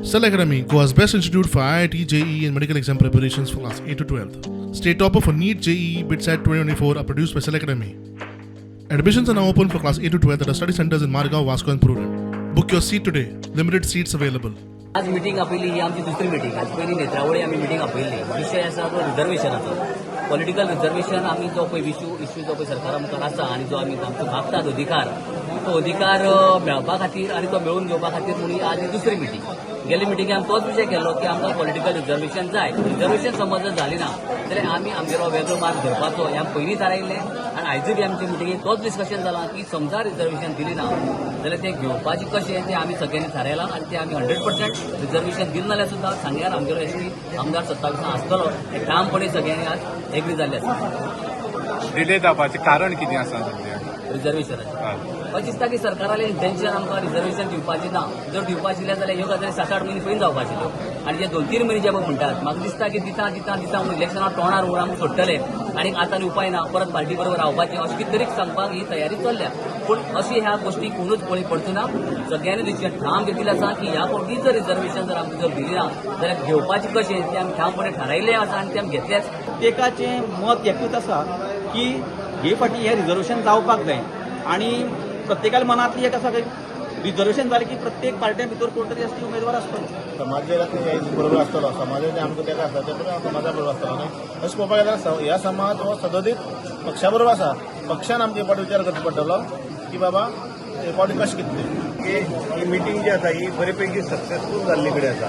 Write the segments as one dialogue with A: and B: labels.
A: Cell Academy, Goa's best institute for IIT, JEE and medical exam preparations for class 8 to 12th. State topper for NEET, JEE, BITSAT 2024 are produced by Cell Academy. Admissions are now open for class 8 to 12th at our study centers in Margao, Vasco and Prudent. Book your seat today. Limited seats available.
B: आज meeting आपली ही आमची दुसरी meeting. आज पहिली नेत्रावळी आम्ही meeting आपली. विषय आसा तो रिजर्वेशनाचो. पॉलिटिकल रिजर्वेशन आम्ही जो पळय इश्यू जो पळय सरकार आमकां आसा आनी जो आमी आमचो मागतात अधिकार, तो अधिकार मेळपा खातीर आनी तो मेळून घेवपा खातीर म्हणून आज ही दुसरी मिटींग. गेल्ले मिटींगे आमी तोच विशय केल्लो की आमकां पॉलिटिकल रिजर्वेशन जाय. रिजर्वेशन समज जर जाली ना जाल्यार आमी आमगेलो वेगळो मार्ग धरपाचो हे आमी पयलीं थारायिल्लें आनी आयजूय बी आमचे मिटींगेक तोच डिस्कशन जालां की समजा रिजर्वेशन दिली ना जाल्यार तें घेवपाचें कशें तें आमी सगळ्यांनी थारायलां आनी तें आमी 100% रिजर्वेशन दिलें नाल्यार सुद्दां सांग्यार आमगेलो एसटी आमदार 27 आसतलो हें ठामपणे सगळ्यांनी आज एग्री जाल्ले आसा.
C: डिले जावपाचें कारण कितें आसा
B: रिजर्वेशनाचें अशें दिसता की सरकारालें इंटेन्शन आमकां रिजर्वेशन दिवपाचें ना. जर दिवपा आशिल्लें जाल्यार ह्यो गजाली 7-8 म्हयने पयलीं जावपा आशिल्ल्यो आनी जे 2-3 म्हयने जे म्हणटात म्हाका दिसता की दिता म्हणून इलेक्शनाक तोंडार उर आमी सोडटले आनी आतां उपाय ना परत पार्टी बरोबर रावपाचें अशें कितें तरी सांगपाक ही तयारी चल्ल्या. पूण अशी ह्या गोष्टी कोणूच बळी पडच्यो ना. सगळ्यांनी डिसिजन ठाम घेतिल्लें आसा की ह्या फावटी जर रिजर्वेशन जर आमकां जर दिली ना जाल्यार घेवपाचें कशें तें आमी ठामपणे थारायिल्लें आसा आनी तें आमी घेतलेंच.
D: प्रत्येकाचें मत एकूच आसा की हे फाटी हें रिजर्वेशन जावपाक जाय आनी प्रत्येकाल्या मनांतली एक आसा की रिजर्वेशन जालें की प्रत्येक पार्ट्या भितर कोण तरी एसटी उमेदवार आसतलो.
E: समाजाक बरोबर आसतलो समाजाचे आमकां तेका आसा ते समाजा बरोबर आसतलो न्ही. अशें पळोवपाक गेल्यार ह्या समाज हो सदतीत पक्षा बरोबर आसा. पक्षान आमचे फाटी विचार करचो पडटलो की बाबा हे फावटी कशें कितें
F: ही मिटींग जी आसा ही बरे पैकी सक्सेसफूल जाल्ले कडेन आसा.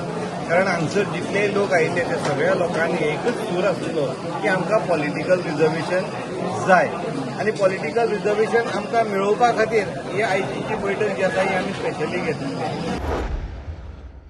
F: कारण हांगसर जितले लोक आयिल्ले ते सगळ्या लोकांनी एकच सूर आसलो की आमकां पॉलिटिकल रिजर्वेशन जाय आनी पॉलिटिकल रिजर्वेशन आमकां मेळोवपा खातीर ही आयची बैठक जी आसा ही आमी स्पेशली घेतली.